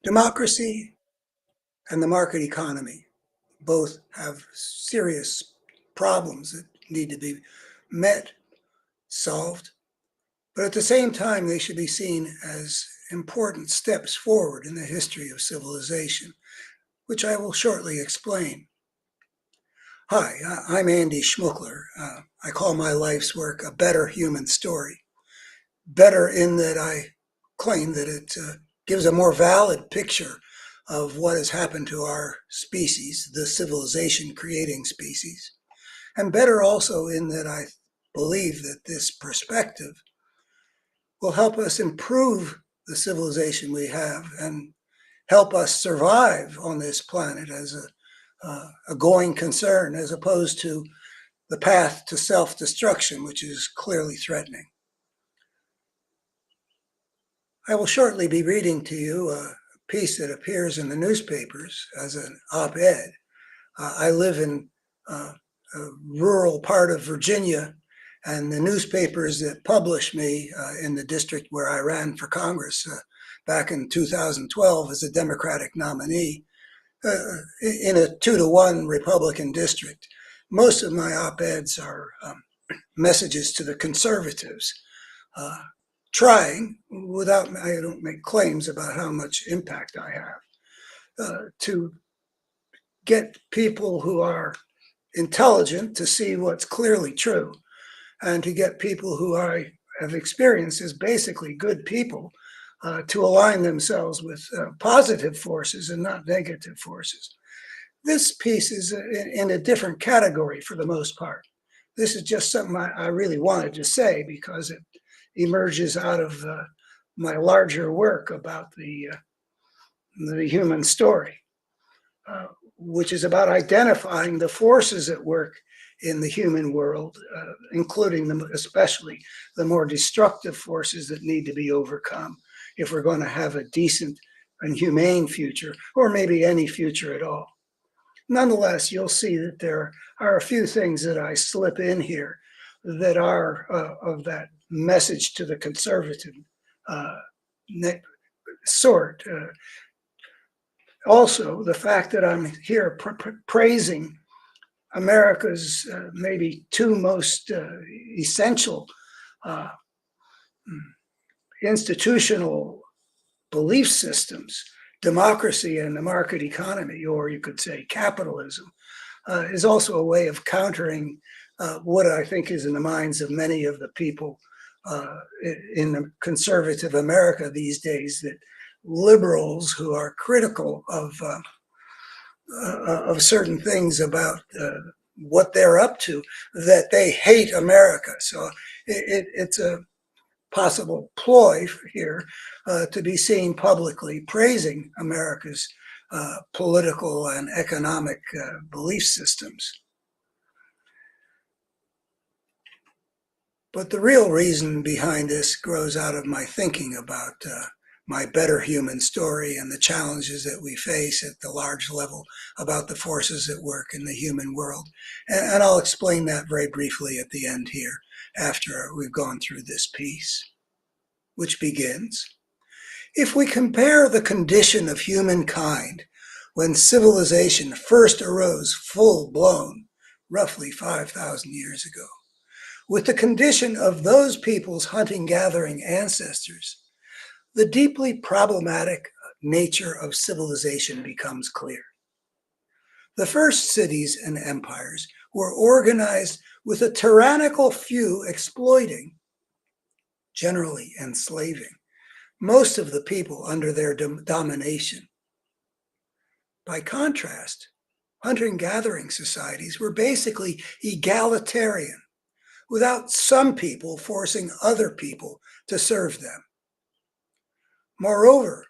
Democracy and the market economy both have serious problems that need to be met, solved, but at the same time, they should be seen as important steps forward in the history of civilization, which I will shortly explain. Hi, I'm Andy Schmuckler. I call my life's work a better human story. Better in that I claim that it gives a more valid picture of what has happened to our species, the civilization creating species, and better also in that I believe that this perspective will help us improve the civilization we have and help us survive on this planet as a going concern, as opposed to the path to self-destruction, which is clearly threatening. I will shortly be reading to you a piece that appears in the newspapers as an op-ed. I live in a rural part of Virginia, and the newspapers that published me in the district where I ran for Congress back in 2012 as a Democratic nominee in a 2-to-1 Republican district. Most of my op-eds are messages to the conservatives, trying, without, I don't make claims about how much impact I have, to get people who are intelligent to see what's clearly true, and to get people who I have experienced as basically good people to align themselves with positive forces and not negative forces. This piece is in a different category for the most part. This is just something I really wanted to say because it emerges out of my larger work about the human story, which is about identifying the forces at work in the human world, including especially the more destructive forces that need to be overcome if we're going to have a decent and humane future, or maybe any future at all. Nonetheless, you'll see that there are a few things that I slip in here that are of that message to the conservative sort. Also, the fact that I'm here praising America's maybe two most essential institutional belief systems, democracy and the market economy, or you could say capitalism, is also a way of countering what I think is in the minds of many of the people in the conservative America these days, that liberals who are critical of certain things about what they're up to, that they hate America. So it's a possible ploy here to be seen publicly praising America's political and economic belief systems. But the real reason behind this grows out of my thinking about my better human story and the challenges that we face at the large level about the forces at work in the human world. And I'll explain that very briefly at the end here after we've gone through this piece, which begins, if we compare the condition of humankind when civilization first arose full-blown, roughly 5,000 years ago, with the condition of those people's hunting-gathering ancestors, the deeply problematic nature of civilization becomes clear. The first cities and empires were organized with a tyrannical few exploiting, generally enslaving, most of the people under their domination. By contrast, hunter-gathering societies were basically egalitarian, without some people forcing other people to serve them. Moreover,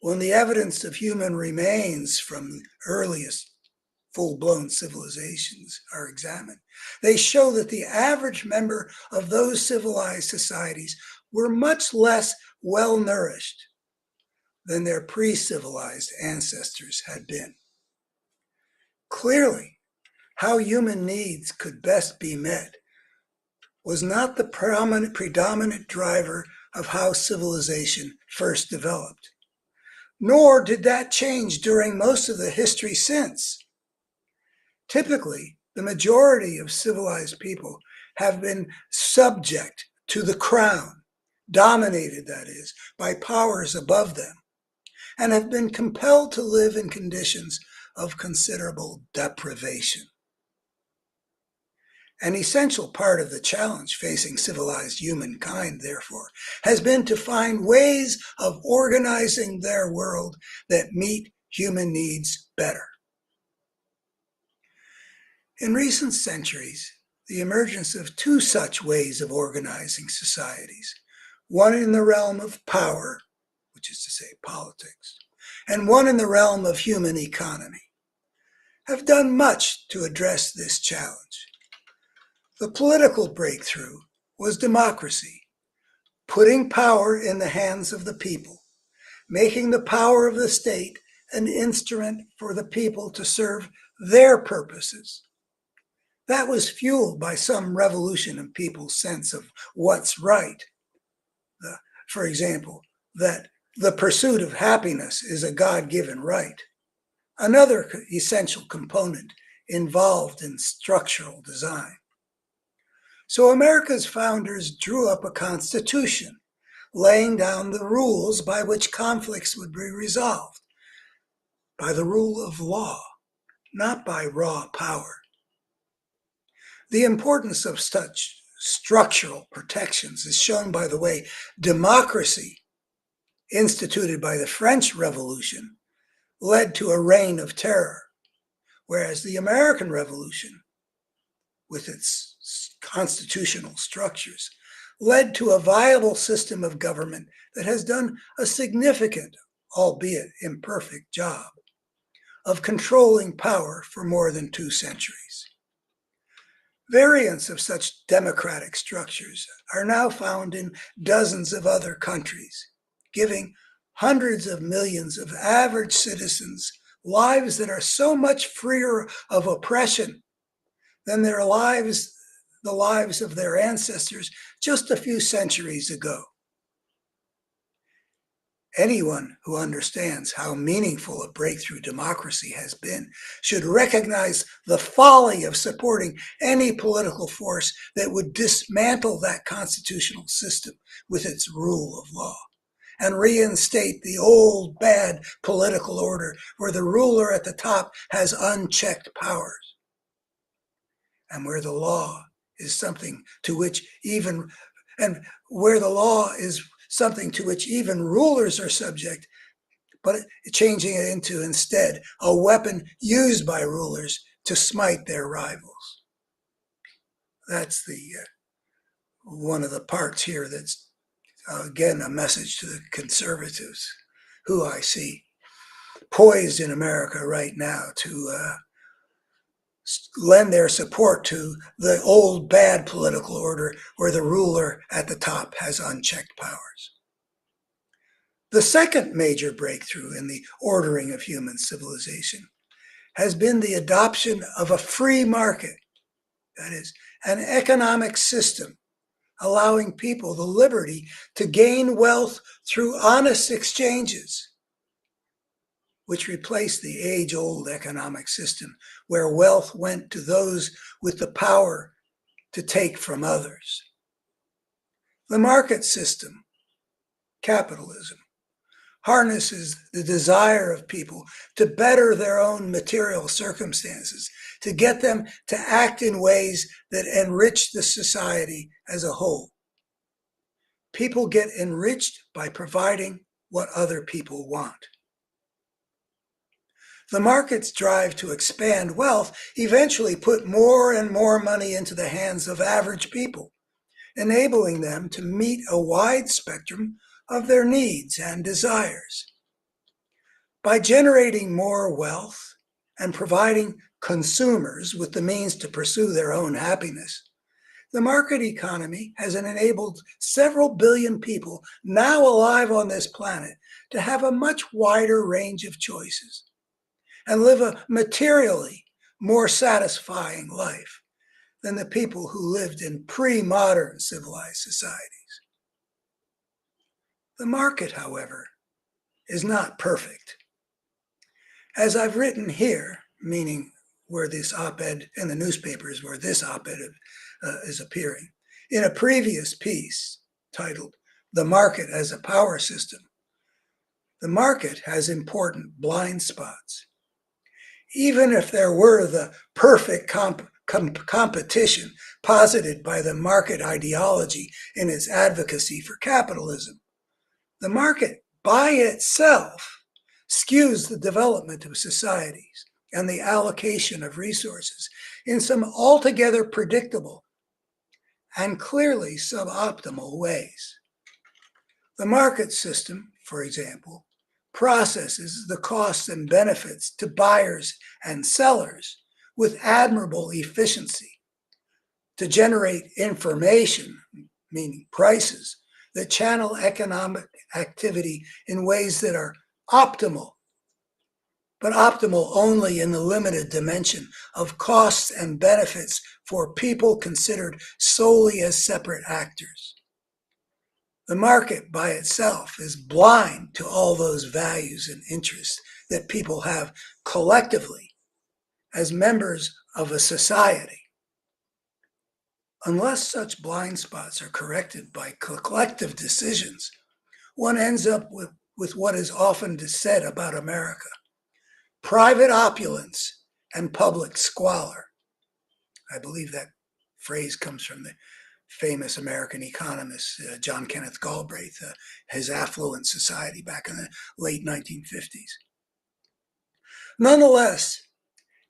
when the evidence of human remains from the earliest full-blown civilizations are examined, they show that the average member of those civilized societies were much less well-nourished than their pre-civilized ancestors had been. Clearly, how human needs could best be met was not the predominant driver of how civilization first developed, Nor did that change during most of the history since. Typically, the majority of civilized people have been subject to the crown, dominated, that is, by powers above them, and have been compelled to live in conditions of considerable deprivation. An essential part of the challenge facing civilized humankind, therefore, has been to find ways of organizing their world that meet human needs better. In recent centuries, the emergence of two such ways of organizing societies, one in the realm of power, which is to say politics, and one in the realm of human economy, have done much to address this challenge. The political breakthrough was democracy, putting power in the hands of the people, making the power of the state an instrument for the people to serve their purposes. That was fueled by some revolution in people's sense of what's right. For example, that the pursuit of happiness is a God-given right. Another essential component involved in structural design. So America's founders drew up a constitution, laying down the rules by which conflicts would be resolved, by the rule of law, not by raw power. The importance of such structural protections is shown by the way democracy, instituted by the French Revolution, led to a reign of terror, whereas the American Revolution, with its constitutional structures, led to a viable system of government that has done a significant, albeit imperfect, job of controlling power for more than 2 centuries. Variants of such democratic structures are now found in dozens of other countries, giving hundreds of millions of average citizens lives that are so much freer of oppression than the lives of their ancestors just a few centuries ago. Anyone who understands how meaningful a breakthrough democracy has been should recognize the folly of supporting any political force that would dismantle that constitutional system with its rule of law and reinstate the old bad political order where the ruler at the top has unchecked powers and where the law is something to which even rulers are subject, but changing it into instead a weapon used by rulers to smite their rivals. That's one of the parts here that's, again, a message to the conservatives, who I see poised in America right now to lend their support to the old bad political order where the ruler at the top has unchecked powers. The second major breakthrough in the ordering of human civilization has been the adoption of a free market, that is, an economic system allowing people the liberty to gain wealth through honest exchanges, which replaced the age-old economic system where wealth went to those with the power to take from others. The market system, capitalism, harnesses the desire of people to better their own material circumstances, to get them to act in ways that enrich the society as a whole. People get enriched by providing what other people want. The market's drive to expand wealth eventually put more and more money into the hands of average people, enabling them to meet a wide spectrum of their needs and desires. By generating more wealth and providing consumers with the means to pursue their own happiness, the market economy has enabled several billion people now alive on this planet to have a much wider range of choices and live a materially more satisfying life than the people who lived in pre-modern civilized societies. The market, however, is not perfect. As I've written here, meaning where this op-ed in the newspapers, where this op-ed is appearing, in a previous piece titled "The Market as a Power System," the market has important blind spots. Even if there were the perfect competition posited by the market ideology in its advocacy for capitalism, the market by itself skews the development of societies and the allocation of resources in some altogether predictable and clearly suboptimal ways. The market system, for example, processes the costs and benefits to buyers and sellers with admirable efficiency to generate information, meaning prices, that channel economic activity in ways that are optimal, but optimal only in the limited dimension of costs and benefits for people considered solely as separate actors. The market by itself is blind to all those values and interests that people have collectively as members of a society. Unless such blind spots are corrected by collective decisions, one ends up with what is often said about America: private opulence and public squalor. I believe that phrase comes from the famous American economist John Kenneth Galbraith, his Affluent Society back in the late 1950s. Nonetheless,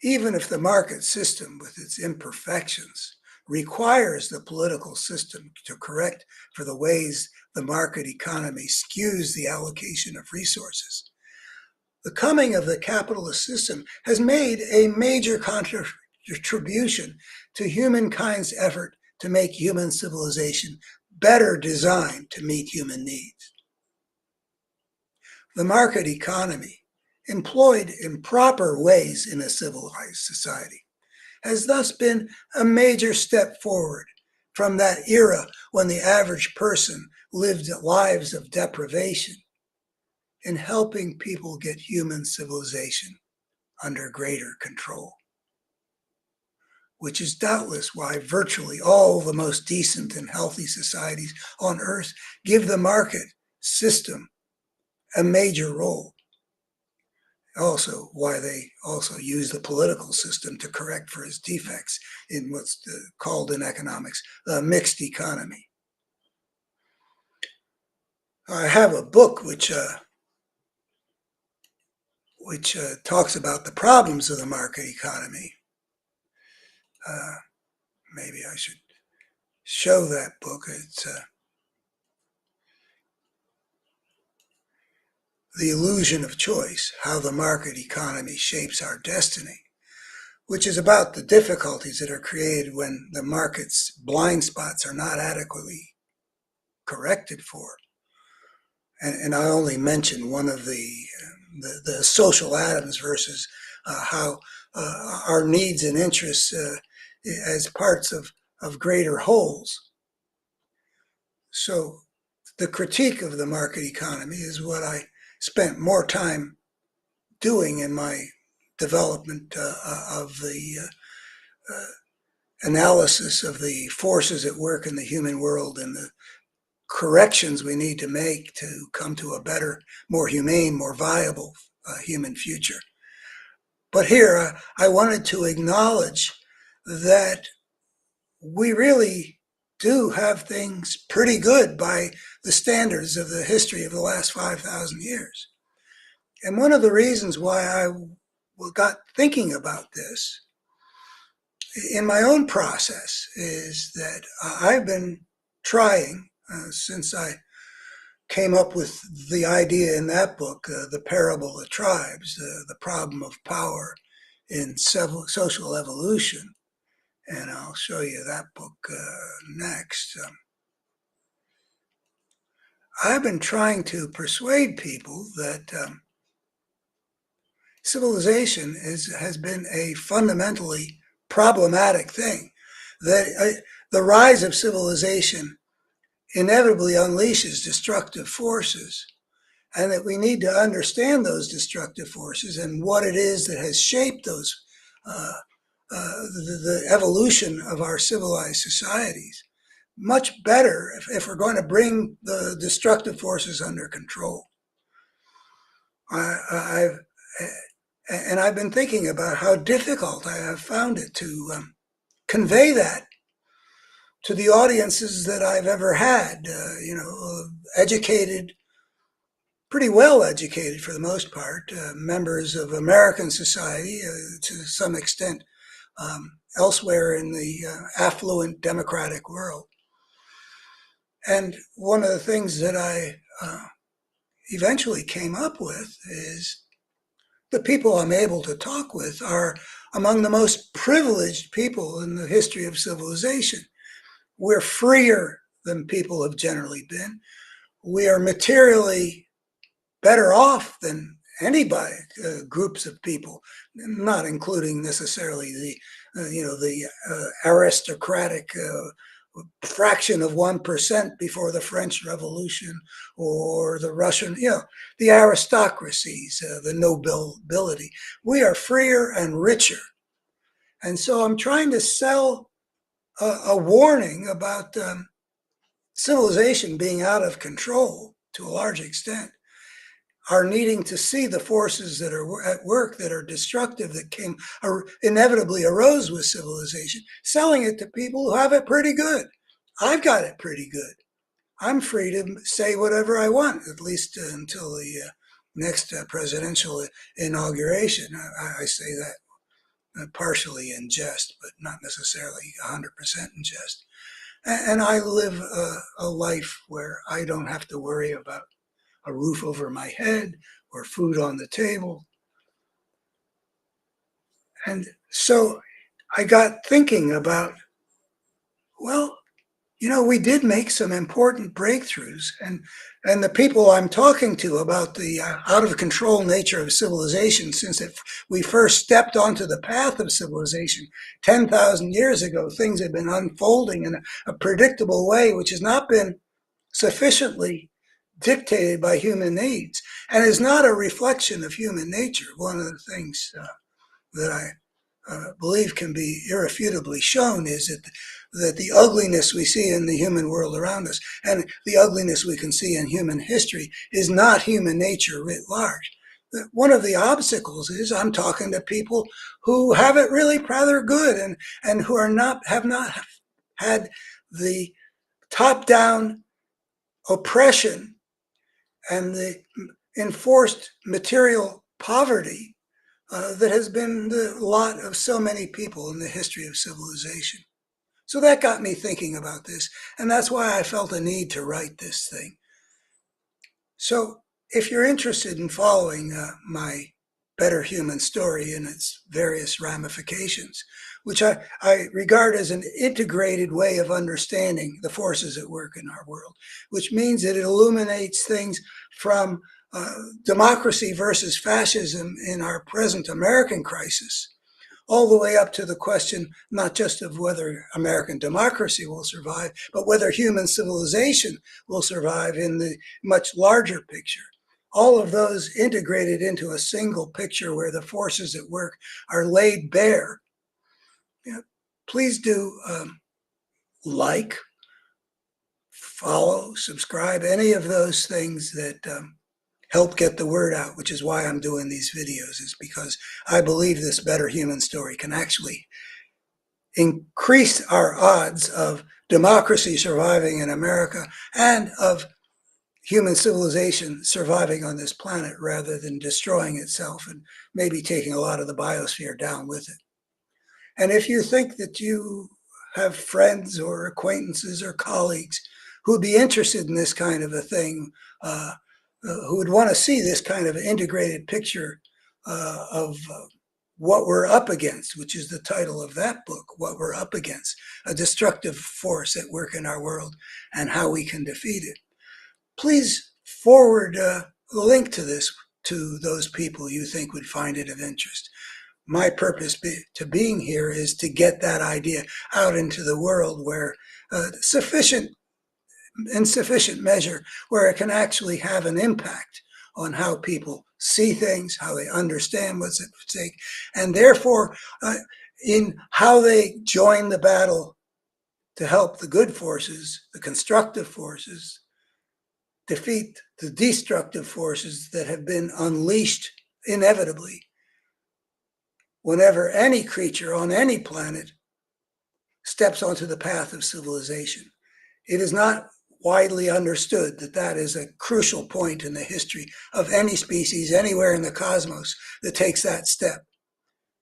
even if the market system with its imperfections requires the political system to correct for the ways the market economy skews the allocation of resources, the coming of the capitalist system has made a major contribution to humankind's effort to make human civilization better designed to meet human needs. The market economy, employed in proper ways in a civilized society, has thus been a major step forward from that era when the average person lived lives of deprivation in helping people get human civilization under greater control, which is doubtless why virtually all the most decent and healthy societies on earth give the market system a major role. Also, why they also use the political system to correct for its defects in what's called in economics a mixed economy. I have a book which talks about the problems of the market economy. Maybe I should show that book. It's The Illusion of Choice: How the Market Economy Shapes Our Destiny, which is about the difficulties that are created when the market's blind spots are not adequately corrected for. And I only mention one of the social atoms versus how our needs and interests as parts of greater wholes. So the critique of the market economy is what I spent more time doing in my development of the analysis of the forces at work in the human world and the corrections we need to make to come to a better, more humane, more viable human future. But here, I wanted to acknowledge that we really do have things pretty good by the standards of the history of the last 5,000 years. And one of the reasons why I got thinking about this in my own process is that I've been trying since I came up with the idea in that book, The Parable of Tribes, the problem of power in social evolution. And I'll show you that book next. I've been trying to persuade people that civilization has been a fundamentally problematic thing, that the rise of civilization inevitably unleashes destructive forces and that we need to understand those destructive forces and what it is that has shaped those the evolution of our civilized societies much better if we're going to bring the destructive forces under control. I've and I've been thinking about how difficult I have found it to convey that to the audiences that I've ever had. Educated, pretty well educated for the most part, members of American society to some extent, elsewhere in the affluent democratic world. And one of the things that I eventually came up with is the people I'm able to talk with are among the most privileged people in the history of civilization. We're freer than people have generally been. We are materially better off than anybody, groups of people, not including necessarily the aristocratic fraction of 1% before the French Revolution or the Russian, the aristocracies, the nobility. We are freer and richer. And so I'm trying to sell a warning about civilization being out of control to a large extent, are needing to see the forces that are at work that are destructive, that inevitably arose with civilization, selling it to people who have it pretty good. I've got it pretty good. I'm free to say whatever I want, at least until the next presidential inauguration. I say that partially in jest, but not necessarily 100% in jest. And I live a life where I don't have to worry about a roof over my head or food on the table. And so I got thinking about, well, we did make some important breakthroughs, and the people I'm talking to about the out of control nature of civilization, since we first stepped onto the path of civilization 10,000 years ago, things have been unfolding in a predictable way, which has not been sufficiently dictated by human needs and is not a reflection of human nature. One of the things that I believe can be irrefutably shown is that the ugliness we see in the human world around us and the ugliness we can see in human history is not human nature writ large. One of the obstacles is I'm talking to people who have it really rather good and who have not had the top-down oppression and the enforced material poverty that has been the lot of so many people in the history of civilization. So that got me thinking about this, and that's why I felt a need to write this thing. So if you're interested in following my Better Human story in its various ramifications, which I regard as an integrated way of understanding the forces at work in our world, which means that it illuminates things from democracy versus fascism in our present American crisis, all the way up to the question not just of whether American democracy will survive, but whether human civilization will survive in the much larger picture. All of those integrated into a single picture where the forces at work are laid bare. Please do like, follow, subscribe, any of those things that help get the word out, which is why I'm doing these videos, is because I believe this Better Human story can actually increase our odds of democracy surviving in America and of human civilization surviving on this planet rather than destroying itself and maybe taking a lot of the biosphere down with it. And if you think that you have friends or acquaintances or colleagues who would be interested in this kind of a thing, who would want to see this kind of integrated picture of what we're up against, which is the title of that book, What We're Up Against, a destructive force at work in our world and how we can defeat it, please forward the link to this to those people you think would find it of interest. My purpose to being here is to get that idea out into the world where in sufficient measure, where it can actually have an impact on how people see things, how they understand what's at stake, and therefore in how they join the battle to help the good forces, the constructive forces, defeat the destructive forces that have been unleashed inevitably whenever any creature on any planet steps onto the path of civilization. It is not widely understood that that is a crucial point in the history of any species anywhere in the cosmos that takes that step.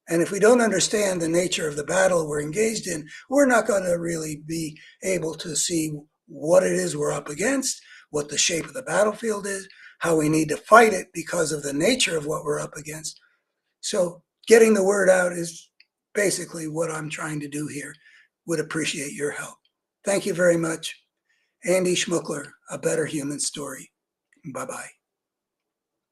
And if we don't understand the nature of the battle we're engaged in, we're not going to really be able to see what it is we're up against, what the shape of the battlefield is, how we need to fight it because of the nature of what we're up against. So getting the word out is basically what I'm trying to do here. Would appreciate your help. Thank you very much. Andy Schmuckler, A Better Human Story. Bye-bye.